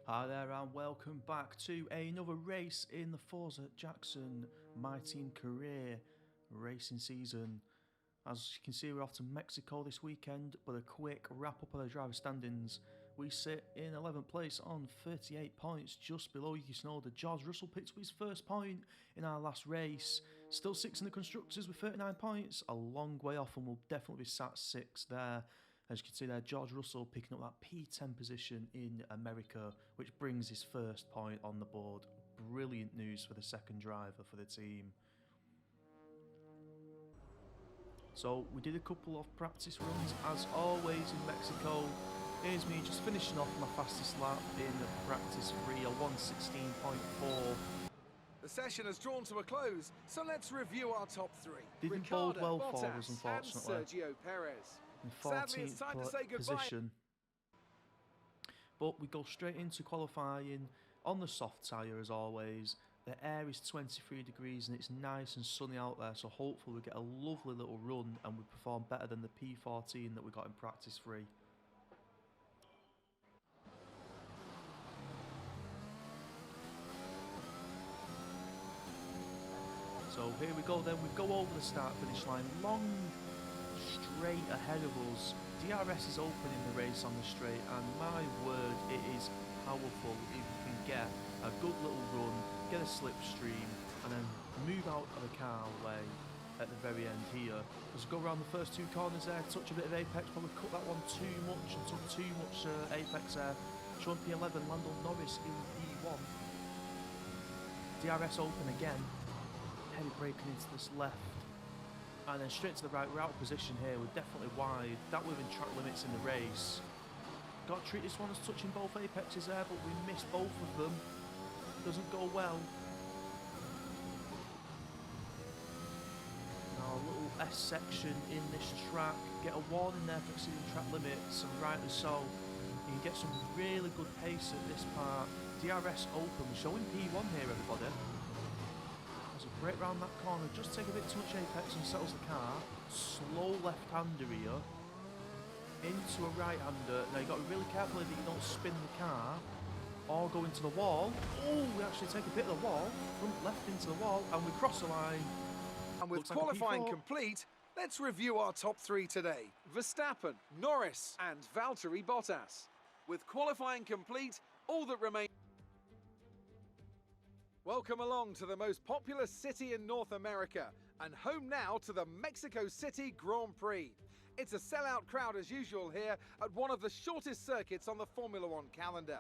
Hi there and welcome back to another race in the Forza Jackson My Team Career racing season. As you can see, we're off to Mexico this weekend, but a quick wrap up of the driver standings. We sit in 11th place on 38 points, just below Yuki Tsunoda. George Russell picked up his first point in our last race. Still 6th in the Constructors with 39 points, a long way off, and we'll definitely be sat 6th there. As you can see there, George Russell picking up that P10 position in America, which brings his first point on the board. Brilliant news for the second driver for the team. So we did a couple of practice runs as always in Mexico. Here's me just finishing off my fastest lap in practice 3, a 1:16.4. The session has drawn to a close, so let's review our top three. Didn't bode well for us, unfortunately. And Sergio Perez. In Sadly, it's time to say 14th goodbye. position. But we go straight into qualifying on the soft tyre as always. The air is 23 degrees and it's nice and sunny out there, so hopefully we get a lovely little run and we perform better than the P14 that we got in practice 3. So here we go then, we go over the start finish line, long straight ahead of us. DRS is opening the race on the straight and my word, it is powerful if you can get a good little run, get a slipstream and then move out of the car way at the very end here. As we go around the first two corners there, touch a bit of apex, probably cut that one too much and took too much apex there. Showing P11, Lando Norris in P1. DRS open again, heavy braking into this left. And then straight to the right, we're out of position here, we're definitely wide, that within track limits in the race. Got to treat this one as touching both apexes there, but we missed both of them. Doesn't go well. Now a little S section in this track, get a warning there for exceeding track limits, and rightly so. You can get some really good pace at this part. DRS open, showing P1 here everybody. As we break round that corner, just take a bit too much apex and settles the car. Slow left-hander here. Into a right-hander. Now you've got to be really careful that you don't spin the car or go into the wall. Oh, we actually take a bit of the wall, front left into the wall, and we cross the line. And with qualifying complete, let's review our top three today. Verstappen, Norris and Valtteri Bottas. With qualifying complete, all that remains. Welcome along to the most populous city in North America and home now to the Mexico City Grand Prix. It's a sellout crowd as usual here at one of the shortest circuits on the Formula One calendar.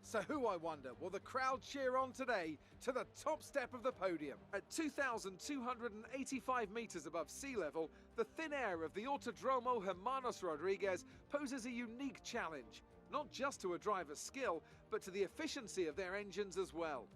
So who, I wonder, will the crowd cheer on today to the top step of the podium? At 2,285 metres above sea level, the thin air of the Autodromo Hermanos Rodriguez poses a unique challenge, not just to a driver's skill, but to the efficiency of their engines as well.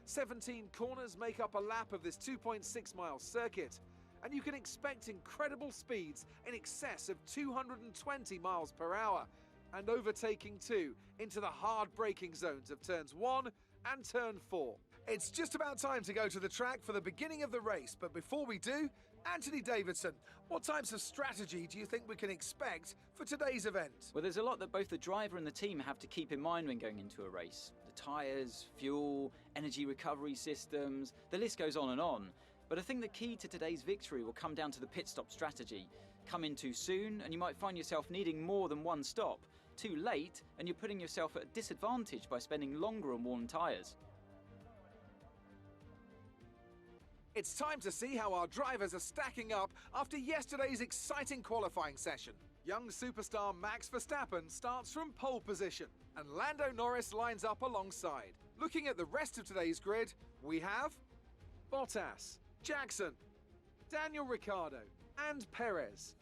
17 corners make up a lap of this 2.6-mile circuit, and you can expect incredible speeds in excess of 220 miles per hour, and overtaking too into the hard braking zones of turns 1 and turn 4. It's just about time to go to the track for the beginning of the race, but before we do, Anthony Davidson, what types of strategy do you think we can expect for today's event? Well, there's a lot that both the driver and the team have to keep in mind when going into a race. The tyres, fuel, energy recovery systems, the list goes on and on. But I think the key to today's victory will come down to the pit stop strategy. Come in too soon and you might find yourself needing more than one stop. Too late and you're putting yourself at a disadvantage by spending longer on worn tyres. It's time to see how our drivers are stacking up after yesterday's exciting qualifying session. Young superstar Max Verstappen starts from pole position and Lando Norris lines up alongside. Looking at the rest of today's grid, we have Bottas, Jackson, Daniel Ricciardo and Perez,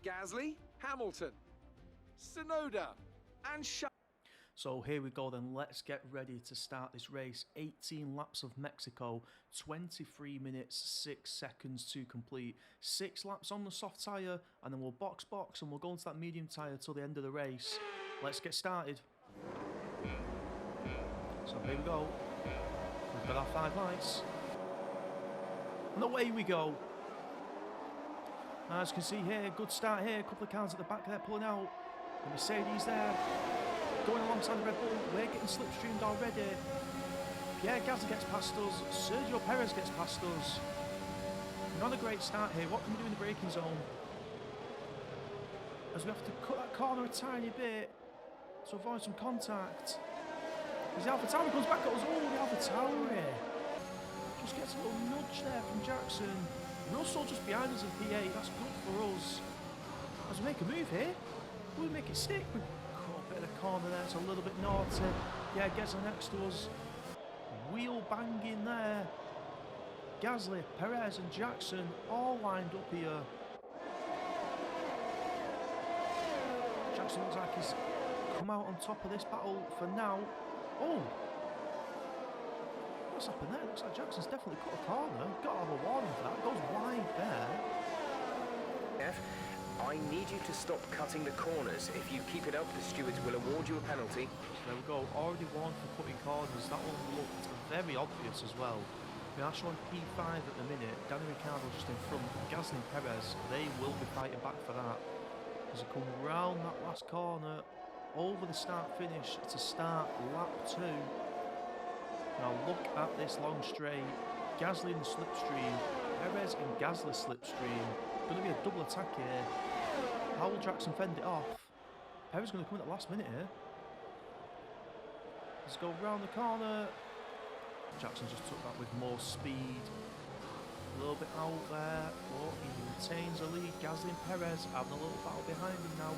Gasly, Hamilton, Tsunoda and So here we go then, let's get ready to start this race. 18 laps of Mexico, 23 minutes, 6 seconds to complete. 6 laps on the soft tyre, and then we'll box and we'll go into that medium tyre till the end of the race. Let's get started. So here we go. We've got our 5 lights. And away we go. As you can see here, good start here. A couple of cars at the back there pulling out. The Mercedes there. going alongside the Red Bull. We're getting slipstreamed already. Pierre Gasly gets past us. Sergio Perez gets past us. Not a great start here. What can we do in the braking zone? As we have to cut that corner a tiny bit to avoid some contact. As the AlphaTauri comes back at us. Oh, the AlphaTauri just gets a little nudge there from Jackson. Russell just behind us in P8. That's good for us. As we make a move here, we make it stick. We cut a bit of the corner there. It's a little bit naughty. Yeah, Gasly next to us. Wheel banging there. Gasly, Perez and Jackson all lined up here. Jackson looks like he's come out on top of this battle for now. Oh! What's happened there? Looks like Jackson's definitely cut a corner. Got to have a warning for that. Goes wide there. I need you to stop cutting the corners. If you keep it up, the stewards will award you a penalty. There we go. Already warned for cutting corners. That one looked very obvious as well. We are showing P5 at the minute. Danny Ricciardo just in front. Gasly and Perez, they will be fighting back for that. As they come round that last corner, over the start-finish to start lap 2. Now look at this long straight. Gasly in the slipstream. Perez in Gasly slipstream. Going to be a double attack here. How will Jackson fend it off? Perez going to come in at the last minute here. Let's go round the corner. Jackson just took that with more speed. A little bit out there, but he retains the lead. Gasly and Perez having a little battle behind him now.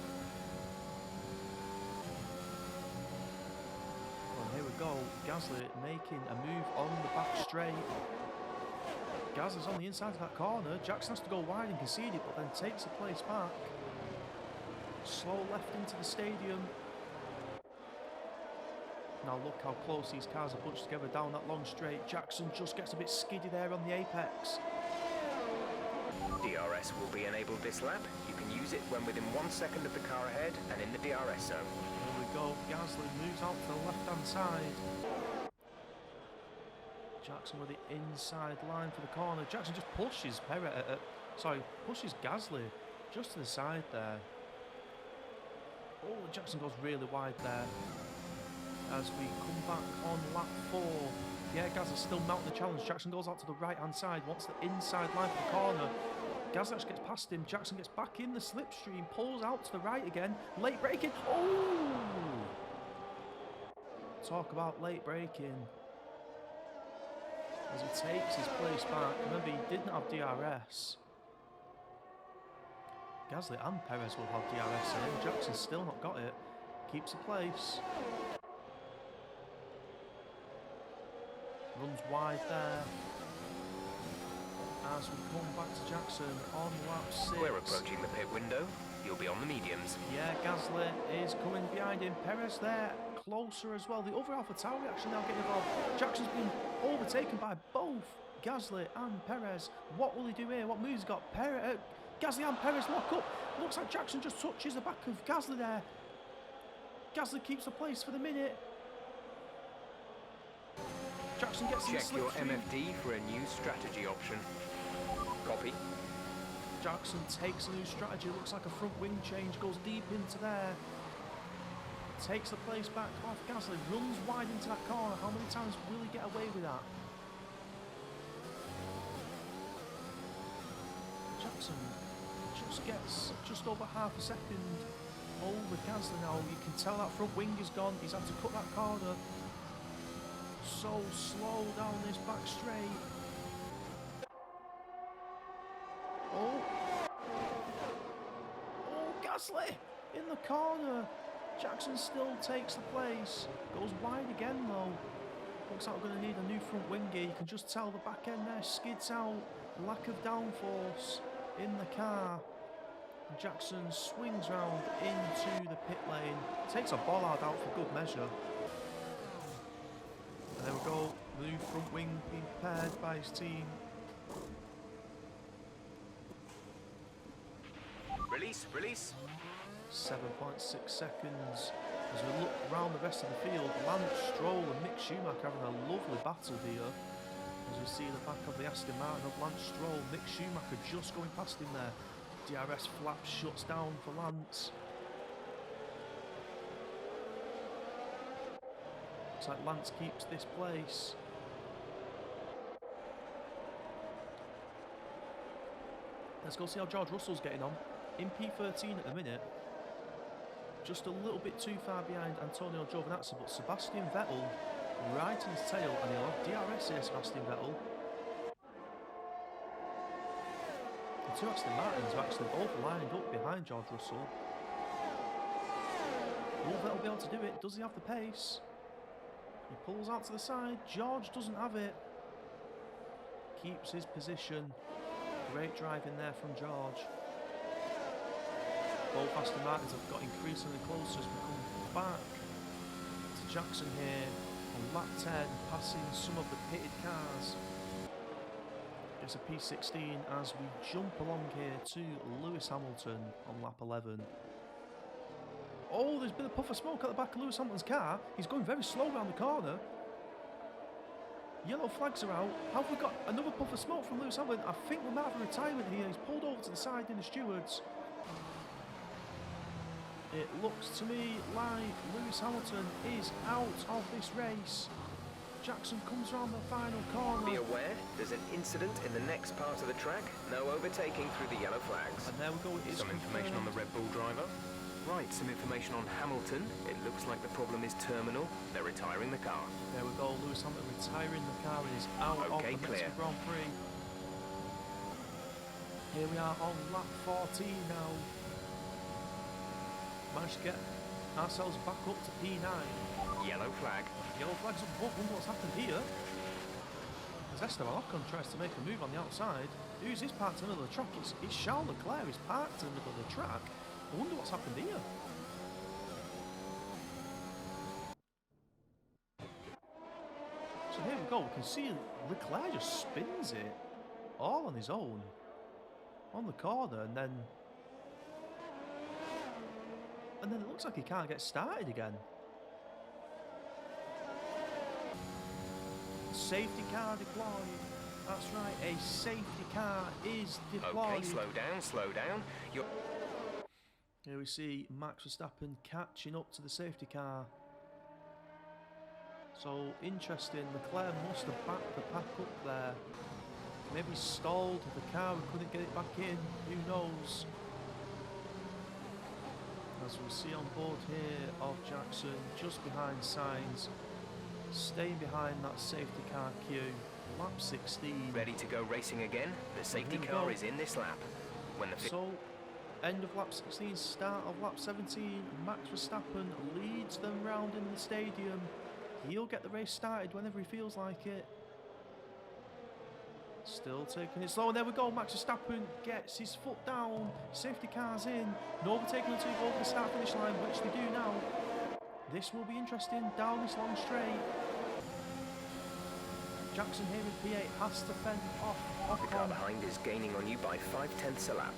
Well, here we go. Gasly making a move on the back straight. Gasly's on the inside of that corner. Jackson has to go wide and concede it, but then takes the place back. Slow left into the stadium. Now look how close these cars are bunched together down that long straight. Jackson just gets a bit skiddy there on the apex. DRS will be enabled this lap. You can use it when within 1 second of the car ahead and in the DRS zone. There we go. Gasly moves out to the left-hand side. Jackson with the inside line for the corner. Jackson just pushes pushes Gasly just to the side there. Oh, Jackson goes really wide there. As we come back on lap 4. Yeah, Gasly's still mounting the challenge. Jackson goes out to the right-hand side, wants the inside line for the corner. Gasly actually gets past him. Jackson gets back in the slipstream, pulls out to the right again. Late braking. Oh! Talk about late braking. As he takes his place back. Remember, he didn't have DRS. Gasly and Perez will have DRS in. Jackson's still not got it. Keeps the place. Runs wide there. As we come back to Jackson on lap 6. We're approaching the pit window. You'll be on the mediums. Yeah, Gasly is coming behind him. Perez there, closer as well. The other AlphaTauri actually now getting involved. Jackson's been overtaken by both Gasly and Perez. What will he do here? What moves he got? Gasly and Perez lock up. Looks like Jackson just touches the back of Gasly there. Gasly keeps the place for the minute. Jackson gets in the Check your slipstream. MFD for a new strategy option. Copy. Jackson takes a new strategy. Looks like a front wing change. Goes deep into there. Takes the place back off Gasly. Runs wide into that corner. How many times will he get away with that? Jackson just gets just over half a second over Gasly now. You can tell that front wing is gone. He's had to cut that corner. So slow down this back straight. Oh, Gasly in the corner. Jackson still takes the place. Goes wide again though. Looks like we're going to need a new front wing gear. You can just tell the back end there skids out. Lack of downforce in the car. Jackson swings round into the pit lane. Takes a bollard out for good measure. And there we go. The new front wing being prepared by his team. Release. 7.6 seconds. As we look round the rest of the field, Lance Stroll and Mick Schumacher having a lovely battle here. As we see the back of the Aston Martin of Lance Stroll, Mick Schumacher just going past him there. DRS flap shuts down for Lance. Looks like Lance keeps this place. Let's go see how George Russell's getting on. In P13 at the minute. Just a little bit too far behind Antonio Giovinazzi, but Sebastian Vettel right in his tail, and he'll have DRS here, Sebastian Vettel. The two Aston Martins are actually both lined up behind George Russell. Will Vettel be able to do it? Does he have the pace? He pulls out to the side. George doesn't have it. Keeps his position. Great driving there from George. Both Aston Martins have got increasingly closer as we come back to Jackson here on lap 10, passing some of the pitted cars. It's a P16 as we jump along here to Lewis Hamilton on lap 11. Oh, there's been a puff of smoke at the back of Lewis Hamilton's car. He's going very slow around the corner. Yellow flags are out. Have we got another puff of smoke from Lewis Hamilton? I think we might have a retirement here. He's pulled over to the side in the stewards. It looks to me like Lewis Hamilton is out of this race. Jackson comes around the final corner. Be aware, there's an incident in the next part of the track. No overtaking through the yellow flags. And there we go. Some information on the Red Bull driver. Right, some information on Hamilton. It looks like the problem is terminal. They're retiring the car. There we go. Lewis Hamilton retiring the car and is out of the Mexico Grand Prix. Here we are on lap 14 now. Managed to get ourselves back up to P9. Yellow flag. Yellow flag's up. Wonder what's happened here. As Esteban Ocon tries to make a move on the outside. Who's this parked in the middle of the track? It's Charles Leclerc is parked in the middle of the track. I wonder what's happened here. So here we go. We can see Leclerc just spins it all on his own on the corner, and then it looks like he can't get started again. Safety car deployed. That's right, a safety car is deployed. Okay, slow down. Here we see Max Verstappen catching up to the safety car. So interesting, Leclerc must have backed the pack up there. Maybe stalled the car and couldn't get it back in, who knows. As we see on board here of Jackson, just behind Sainz, staying behind that safety car queue. Lap 16. Ready to go racing again? The safety car is in this lap. So, end of lap 16, start of lap 17. Max Verstappen leads them round in the stadium. He'll get the race started whenever he feels like it. Still taking it slow, and there we go. Max Verstappen gets his foot down. Safety car's in. No overtaking until you go over the start-finish line, which they do now. This will be interesting down this long straight. Jackson here in P8 has to fend off Ocon. The car behind is gaining on you by 5/10 a lap.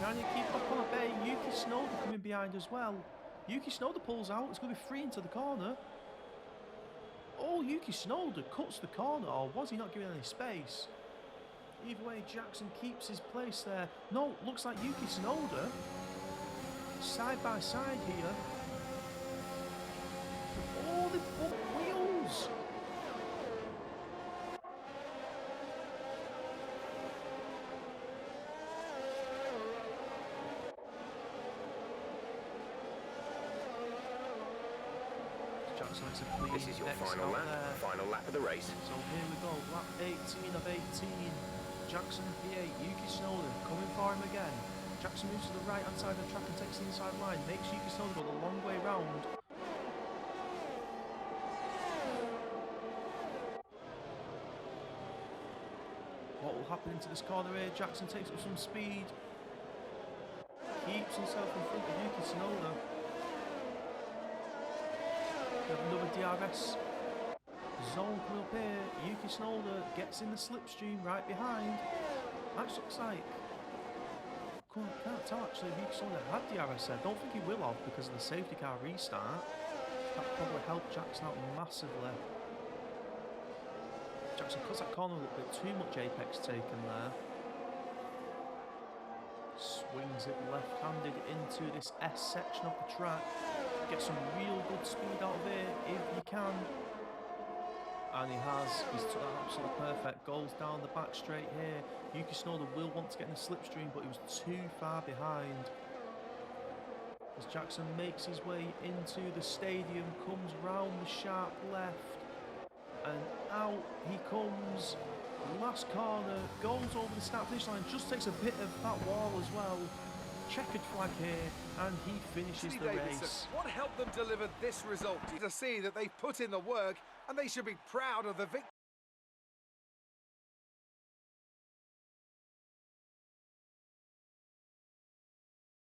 Can you keep Ocon at bay? Yuki Tsunoda coming behind as well. Yuki Tsunoda pulls out. It's going to be free into the corner. Oh, Yuki Tsunoda cuts the corner, or was he not giving any space? Either way, Jackson keeps his place there. No, looks like Yuki Tsunoda side by side here. Oh, they put wheels. This is your final lap of the race. So here we go, lap 18 of 18. Jackson P8, Yuki Tsunoda coming for him again. Jackson moves to the right hand side of the track and takes the inside line. Makes Yuki Tsunoda go the long way round. What will happen into this corner here? Jackson takes up some speed. Keeps himself in front of Yuki Tsunoda. Another DRS zone coming up here. Yuki Tsunoda gets in the slipstream right behind. Actually looks like, can't tell actually if Yuki Tsunoda had DRS there. Don't think he will have because of the safety car restart. That probably helped Jackson out massively. Jackson cuts that corner a little bit too much apex taken there. Swings it left-handed into this S section of the track. Get some real good speed out of it. If can. And he has. He's took that absolutely perfect. Goals down the back straight here. Yuki Tsunoda will want to get in the slipstream, but he was too far behind. As Jackson makes his way into the stadium, comes round the sharp left, and out he comes. Last corner, goes over the start finish line, just takes a bit of that wall as well. Checkered flag here, and he finishes the race. What helped them deliver this result? To see that they've put in the work, and they should be proud of the victory.